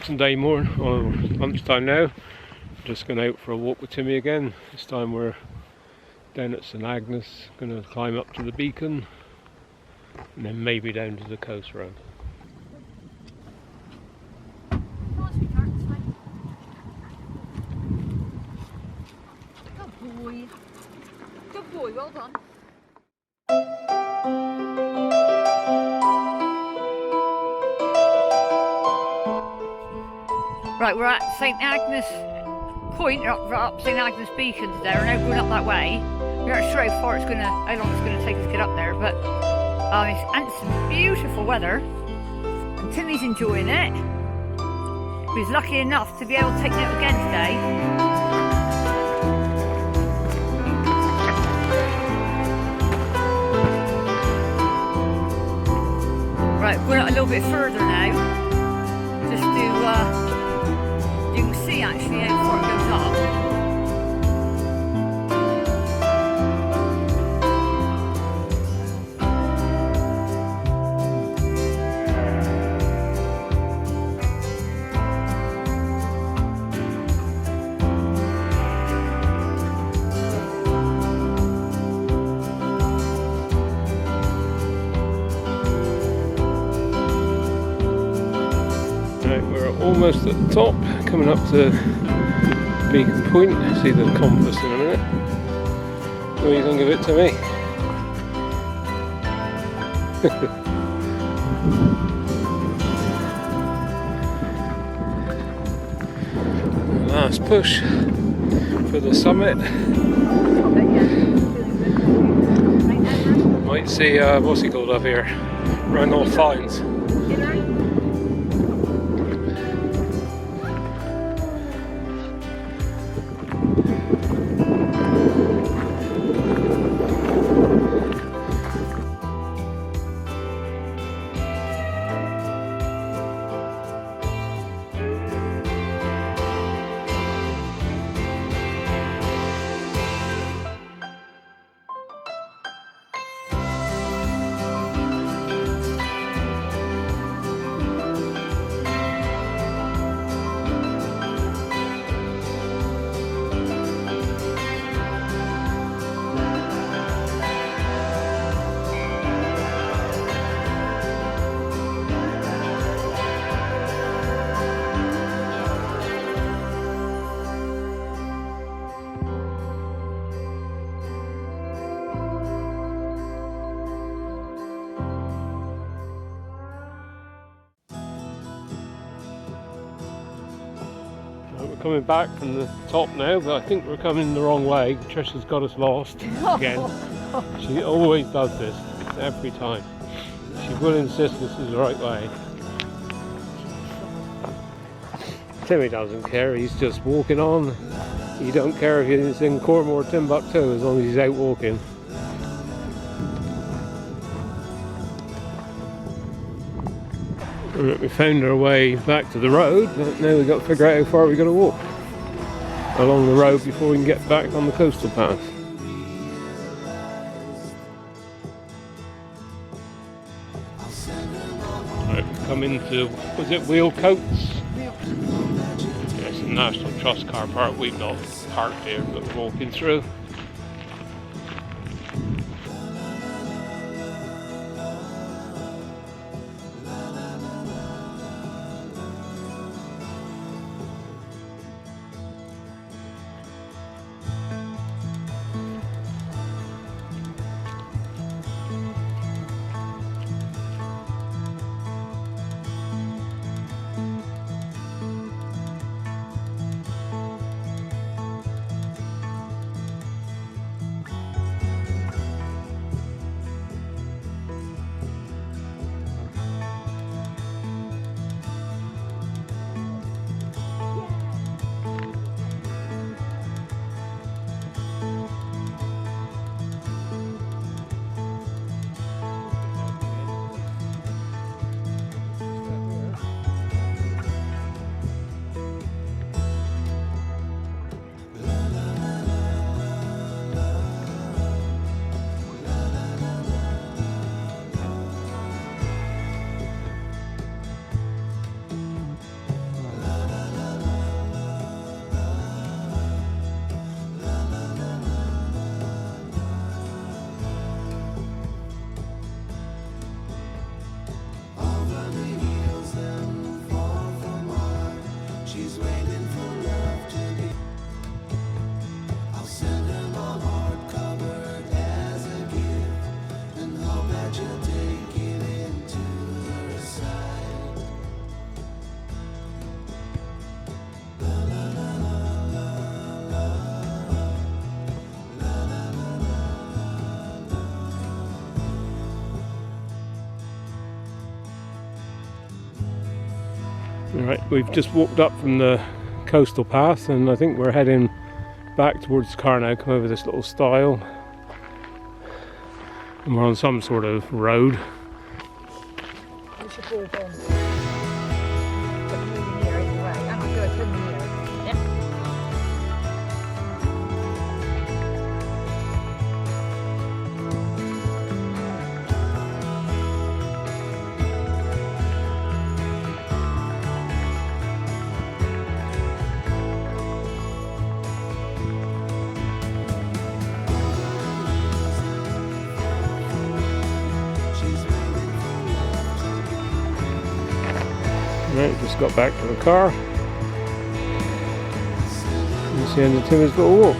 Boxing Day morning, or lunchtime now. Just going out for a walk with Timmy again. This time we're down at St.Agnes, going to climb up to the beacon and then maybe down to the coast road. Good boy. Good boy, well done. Right, we're at St.Agnes Point, up St.Agnes Beacon today. We're now going up that way. We're not sure how long it's going to take us to get up there, but it's some beautiful weather, and Timmy's enjoying it. He's lucky enough to be able to take it out again today. Right, we're a little bit further now, just to you can see actually how far it goes up. We're almost at the top, coming up to Beacon Point. See the compass in a minute. What do you think of it, Timmy? Last push for the summit. Might see what's he called up here? Randolph Fines. We're coming back from the top now, but I think we're coming the wrong way. Trisha's got us lost again. She always does this, every time. She will insist this is the right way. Timmy doesn't care, he's just walking on. He don't care if he's in Cornwall or Timbuktu, as long as he's out walking. We found our way back to the road, but now we've got to figure out how far we've got to walk along the road before we can get back on the coastal path. Right, we've come into, was it Wheelcoats? Yeah, it's a National Trust car park. We've not parked here, but we're walking through. Right, we've just walked up from the coastal path and I think we're heading back towards the car now, come over this little stile. And we're on some sort of road. We should walk on. But moving here anyway. I'm not going from here. Yep. Right, just got back to the car. It's the end of Timmy's little walk.